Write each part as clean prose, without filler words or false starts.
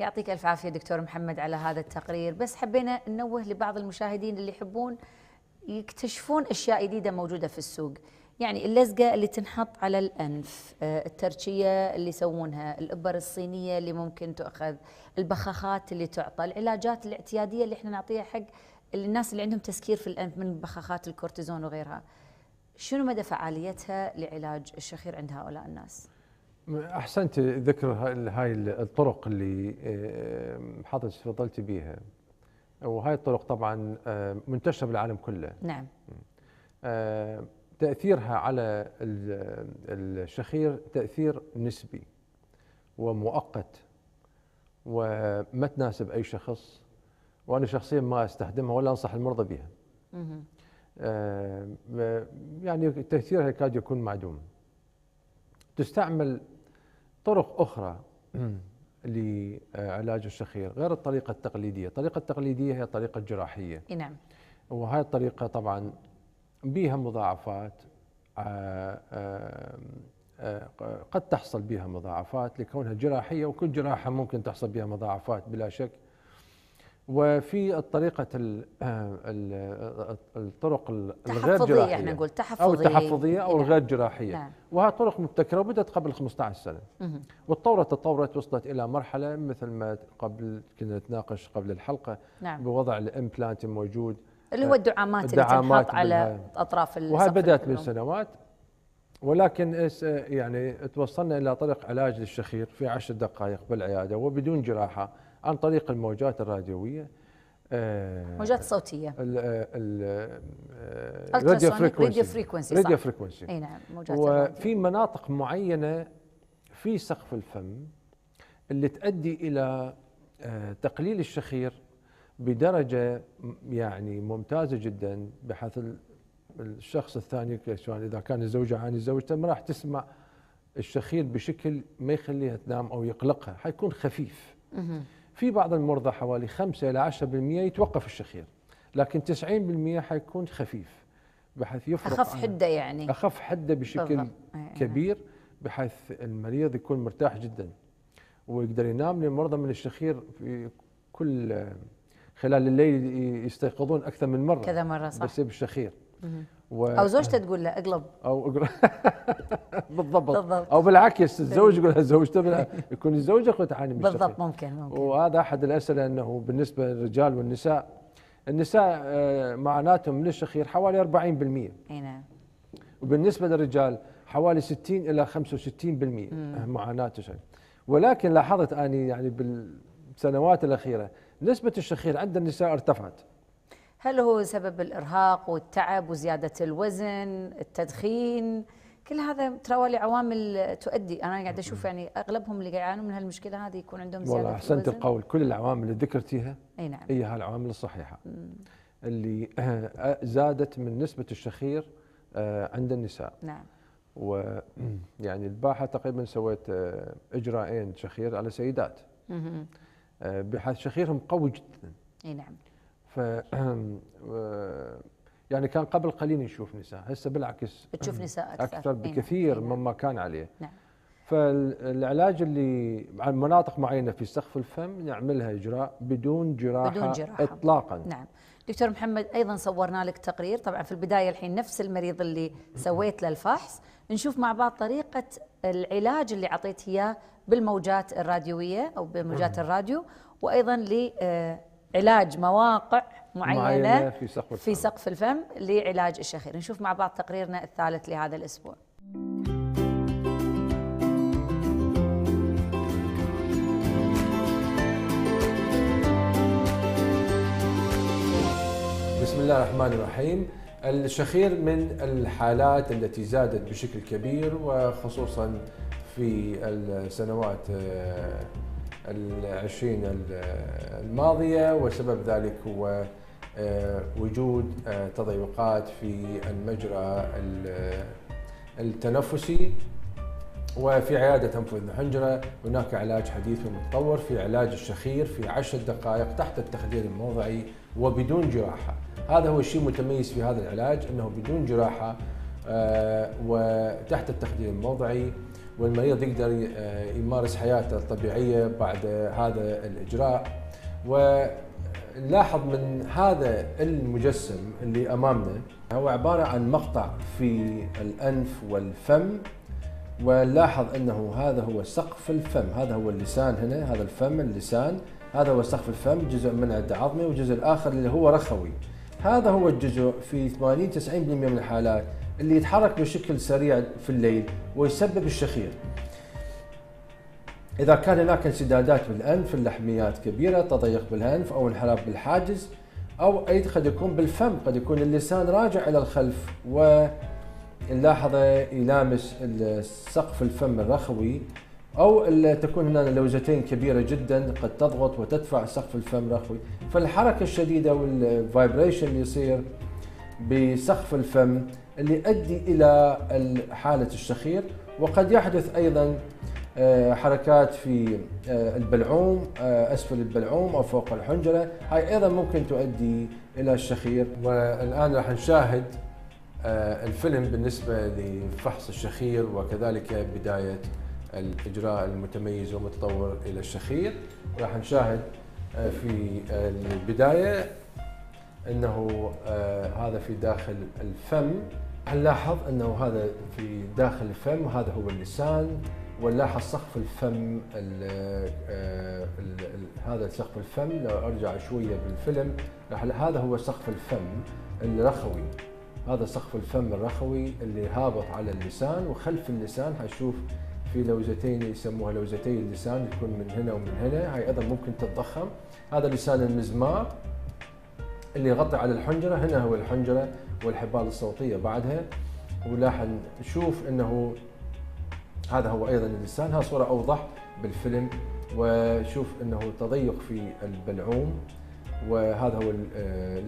يعطيك الف عافيه دكتور محمد على هذا التقرير، بس حبينا ننوه لبعض المشاهدين اللي يحبون يكتشفون اشياء جديده موجوده في السوق، يعني اللزقه اللي تنحط على الانف، الترشيه اللي يسوونها، الابر الصينيه اللي ممكن تؤخذ، البخاخات اللي تعطى، العلاجات الاعتياديه اللي احنا نعطيها حق الناس اللي عندهم تسكير في الانف من بخاخات الكورتيزون وغيرها. شنو مدى فعاليتها لعلاج الشخير عند هؤلاء الناس؟ احسنت ذكر هاي الطرق اللي حضرتك تفضلتي بيها، وهاي الطرق طبعا منتشره بالعالم كله. نعم. تاثيرها على الشخير تاثير نسبي ومؤقت وما تناسب اي شخص، وانا شخصيا ما استخدمها ولا انصح المرضى بها. يعني تاثيرها يكاد يكون معدوم. تستعمل طرق أخرى لعلاج الشخير غير الطريقة التقليدية. الطريقة التقليدية هي طريقة جراحية. نعم. وهي الطريقة طبعا بها مضاعفات، قد تحصل بها مضاعفات لكونها جراحية، وكل جراحة ممكن تحصل بها مضاعفات بلا شك. وفي الطريقة الطرق الغير جراحية، احنا نقول أو التحفظية أو الغير جراحية. نعم. وهي طرق مبتكرة وبدأت قبل 15 سنة. تطورت وصلت إلى مرحلة مثل ما قبل كنا نتناقش قبل الحلقة. نعم. بوضع الإمبلانت الموجود اللي هو الدعامات اللي تنحط على أطراف السقف. وهي بدأت من سنوات، ولكن يعني توصلنا إلى طريق علاج للشخير في 10 دقائق بالعيادة وبدون جراحة عن طريق الموجات الراديوية، موجات صوتية، راديو فريكونسي. اي نعم، موجات وفي مناطق معينة في سقف الفم اللي تؤدي إلى تقليل الشخير بدرجة يعني ممتازة جدا، بحيث الشخص الثاني سواء إذا كان الزوجة عن زوجته ما راح تسمع الشخير بشكل ما يخليها تنام أو يقلقها، حيكون خفيف. في بعض المرضى حوالي 5 إلى 10% يتوقف الشخير، لكن 90% حيكون خفيف، بحيث يفرق أخف حدة، يعني أخف حدة بشكل كبير، بحيث المريض يكون مرتاح جدا ويقدر ينام. للمرضى من الشخير في كل خلال الليل يستيقظون أكثر من مرة، كذا مرة، صح، بسبب الشخير. أو زوجته تقول له اقلب، أو بالضبط. أو بالعكس الزوج يقول لها زوجته، يكون الزوجة تعاني من الشخير. بالضبط، ممكن. وهذا أحد الأسئلة، أنه بالنسبة للرجال والنساء، النساء معاناتهم من الشخير حوالي 40%. اي نعم. وبالنسبة للرجال حوالي 60 إلى 65% معاناة الشخير. ولكن لاحظت أني يعني بالسنوات الأخيرة نسبة الشخير عند النساء ارتفعت. هل هو سبب الإرهاق والتعب وزيادة الوزن، التدخين؟ كل هذا ترى عوامل تؤدي. أنا قاعدة أشوف يعني أغلبهم اللي قاعد يعانون من هالمشكلة هذه يكون عندهم زيادة والله أحسنت الوزن. القول. كل العوامل اللي ذكرتيها أي نعم، هي هالعوامل الصحيحة اللي زادت من نسبة الشخير عند النساء. نعم. ويعني الباحة تقريبا سويت إجراءين شخير على سيدات، بحيث شخيرهم قوي جدا. أي نعم. ف يعني كان قبل قليل نشوف نساء، هسه بالعكس تشوف نساء أكثر بكثير مما كان عليه. نعم. فالعلاج اللي عن مناطق معينة في سقف الفم نعملها إجراء بدون جراحة إطلاقا. نعم. دكتور محمد، أيضا صورنا لك تقرير، طبعا في البداية الحين نفس المريض اللي سويت له الفحص، نشوف مع بعض طريقة العلاج اللي أعطيت إياه بالموجات الراديوية أو بموجات الراديو، وأيضا لعلاج مواقع معينة في سقف الفم لعلاج الشخير. نشوف مع بعض تقريرنا الثالث لهذا الأسبوع. بسم الله الرحمن الرحيم. الشخير من الحالات التي زادت بشكل كبير، وخصوصا في السنوات 20 الماضية، وسبب ذلك هو وجود تضيقات في المجرى التنفسي. وفي عيادة أنف وأذن وحنجرة هناك علاج حديث ومتطور في علاج الشخير في 10 دقائق تحت التخدير الموضعي وبدون جراحة. هذا هو الشيء المتميز في هذا العلاج، أنه بدون جراحة وتحت التخدير الموضعي. والمريض يقدر يمارس حياته الطبيعية بعد هذا الإجراء. ونلاحظ من هذا المجسم اللي أمامنا هو عبارة عن مقطع في الأنف والفم، ونلاحظ أنه هذا هو سقف الفم، هذا هو اللسان هنا، هذا الفم اللسان، هذا هو سقف الفم، جزء منه عظمي والجزء الآخر اللي هو رخوي. هذا هو الجزء في 80-90% من الحالات اللي يتحرك بشكل سريع في الليل ويسبب الشخير. إذا كان هناك انسدادات بالأنف، اللحميات كبيرة، تضيق بالأنف أو انحراف بالحاجز، أو أيضا قد يكون بالفم، قد يكون اللسان راجع إلى الخلف ونلاحظه يلامس سقف الفم الرخوي، أو تكون هنا لوزتين كبيرة جدا قد تضغط وتدفع سقف الفم الرخوي، فالحركة الشديدة والفايبريشن اللي يصير بسقف الفم اللي يؤدي إلى حالة الشخير. وقد يحدث أيضا حركات في البلعوم، أسفل البلعوم أو فوق الحنجرة، هاي أيضا ممكن تؤدي إلى الشخير. والآن راح نشاهد الفيلم بالنسبة لفحص الشخير وكذلك بداية الإجراء المتميز والمتطور إلى الشخير. راح نشاهد في البداية أنه هذا في داخل الفم، نلاحظ أنه هذا في داخل الفم وهذا هو اللسان، ونلاحظ سقف الفم هذا سقف الفم. لو أرجع شوية بالفيلم هذا هو سقف الفم الرخوي، هذا سقف الفم الرخوي اللي هابط على اللسان، وخلف اللسان حنشوف في لوزتين يسموها لوزتي اللسان، يكون من هنا ومن هنا، هاي أيضا ممكن تتضخم. هذا لسان المزمار اللي يغطي على الحنجرة، هنا هو الحنجرة والحبال الصوتية بعدها، وراح نشوف أنه هذا هو أيضا اللسان. ها صورة أوضح بالفيلم، وشوف أنه تضيق في البلعوم، وهذا هو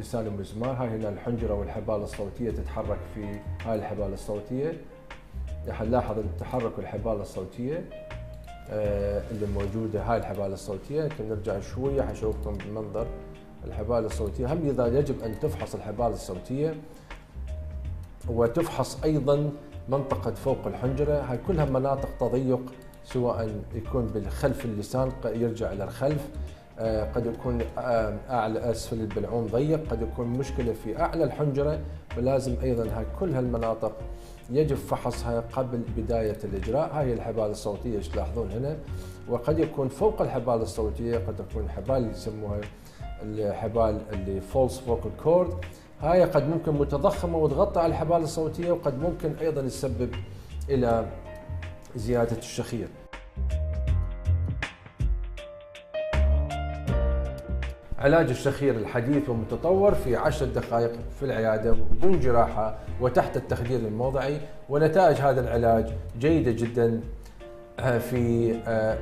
لسان المزمار. هاي هنا الحنجرة والحبال الصوتية تتحرك في هاي الحبال الصوتية، راح نلاحظ تحرك الحبال الصوتية اللي موجودة. هاي الحبال الصوتية يمكن نرجع شوية حشوفكم بمنظر الحبال الصوتية. هم يجب أن تفحص الحبال الصوتية، وتفحص أيضا منطقة فوق الحنجرة، هاي كلها مناطق تضيق، سواء يكون بالخلف اللسان يرجع إلى الخلف، قد يكون أعلى أسفل البلعوم ضيق، قد يكون مشكلة في أعلى الحنجرة، ولازم أيضا هاي كل هالمناطق يجب فحصها قبل بداية الإجراء. هاي الحبال الصوتية تلاحظون هنا، وقد يكون فوق الحبال الصوتية قد تكون حبال يسموها الحبال اللي فولس فوكال كورد، هاي قد ممكن متضخمة وتغطي على الحبال الصوتية، وقد ممكن أيضا تسبب إلى زيادة الشخير. علاج الشخير الحديث والمتطور في 10 دقائق في العيادة وبدون جراحة وتحت التخدير الموضعي، ونتائج هذا العلاج جيدة جدا في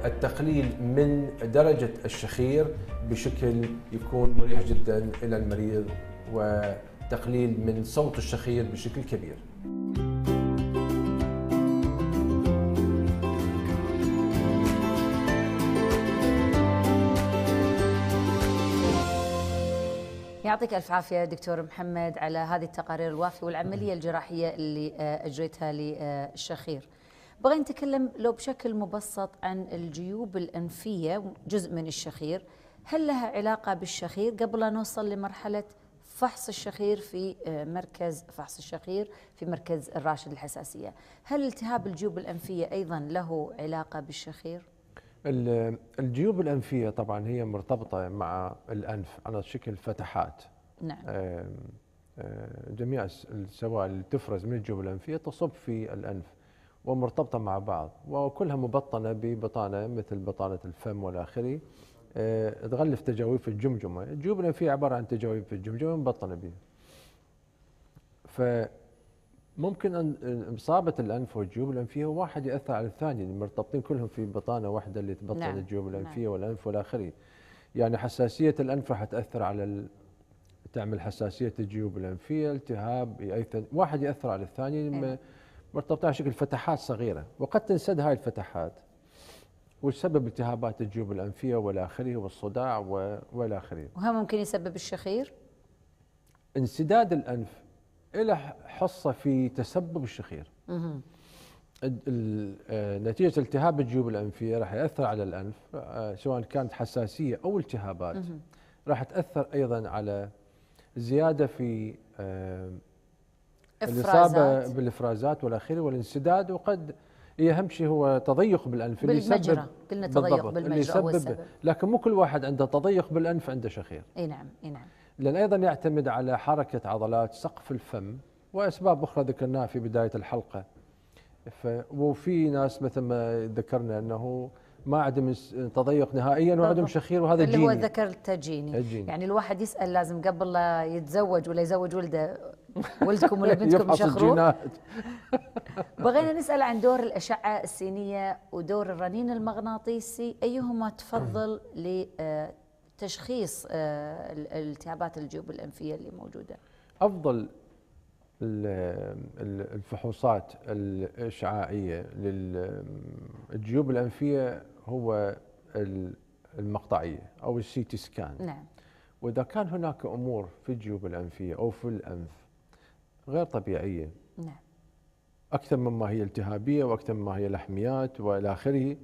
التقليل من درجة الشخير بشكل يكون مريح جدا إلى المريض، وتقليل من صوت الشخير بشكل كبير. يعطيك ألف عافية دكتور محمد على هذه التقارير الوافية والعملية الجراحية اللي أجريتها للشخير. بغي نتكلم لو بشكل مبسط عن الجيوب الأنفية، جزء من الشخير، هل لها علاقة بالشخير قبل أن نوصل لمرحلة فحص الشخير في مركز فحص الشخير في مركز الراشد الحساسية؟ هل التهاب الجيوب الأنفية أيضا له علاقة بالشخير؟ الجيوب الأنفية طبعا هي مرتبطة مع الأنف على شكل فتحات. نعم. جميع السوائل اللي تفرز من الجيوب الأنفية تصب في الأنف ومرتبطة مع بعض، وكلها مبطنة ببطانة مثل بطانة الفم والآخري تغلف تجاويف الجمجمة. الجيوب الأنفية عبارة عن تجاويف الجمجمة مبطنة بها، فممكن أن إصابة الأنف والجيوب الأنفية واحد يأثر على الثاني، مرتبطين كلهم في بطانة واحدة اللي تبطن نعم. الجيوب الأنفية نعم. والأنف والآخري. يعني حساسية الأنف راح تأثر على تعمل حساسية الجيوب الأنفية، التهاب واحد يأثر على الثاني، مرتبطين على شكل فتحات صغيرة، وقد تنسد هاي الفتحات وتسبب التهابات الجيوب الأنفية والآخري والصداع والآخري. وهم ممكن يسبب الشخير؟ انسداد الأنف له حصة في تسبب الشخير. نتيجة التهاب الجيوب الأنفية راح يأثر على الأنف، سواء كانت حساسية أو التهابات. راح تأثر أيضا على زيادة في الإصابة بالإفرازات والأخير والانسداد، وقد هي أهم شيء هو تضيق بالأنف بالمجرى. قلنا تضيق بالمجرى اللي يسبب، لكن مو كل واحد عنده تضيق بالأنف عنده شخير. اي نعم اي نعم. لأن أيضا يعتمد على حركة عضلات سقف الفم وأسباب أخرى ذكرناها في بداية الحلقة. وفي ناس مثل ما ذكرنا أنه ما عندهم تضيق نهائيا وعندهم شخير، وهذا اللي جيني. هو ذكرته جيني. يعني الواحد يسأل لازم قبل لا يتزوج ولا يزوج ولده، ولدكم ولا بنتكم يشخرون. بغينا نسأل عن دور الأشعة السينية ودور الرنين المغناطيسي، أيهما تفضل لتشخيص التهابات الجيوب الأنفية اللي موجودة؟ أفضل الفحوصات الإشعاعية للجيوب الأنفية هو المقطعية أو السي تي سكان. نعم. وإذا كان هناك أمور في الجيوب الأنفية أو في الأنف غير طبيعية، نعم، أكثر مما هي التهابية وأكثر مما هي لحميات وإلى آخره،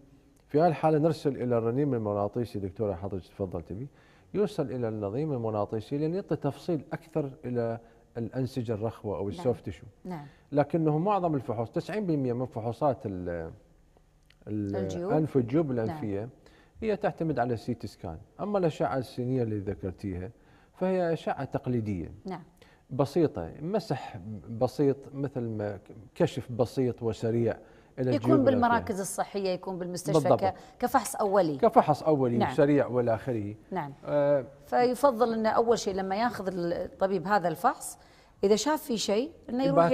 في هالحالة نرسل إلى الرنين المغناطيسي. دكتورة حضرتك تفضلت به، يوصل إلى النظيم المغناطيسي لأن يعطي تفصيل أكثر إلى الأنسجة الرخوة أو السوفت تيشو. نعم. لكنه معظم الفحوص 90% من فحوصات الأنف والجيوب الأنفية نعم. هي تعتمد على السي تي سكان. أما الأشعة السينية اللي ذكرتيها فهي أشعة تقليدية. نعم. بسيطة، مسح بسيط، مثل ما كشف بسيط وسريع إلى الجيوب يكون بالمراكز الصحية، يكون بالمستشفى كفحص أولي. كفحص أولي نعم. سريع وإلى آخره. نعم. فيفضل أنه أول شيء لما ياخذ الطبيب هذا الفحص، إذا شاف في شيء أنه يروح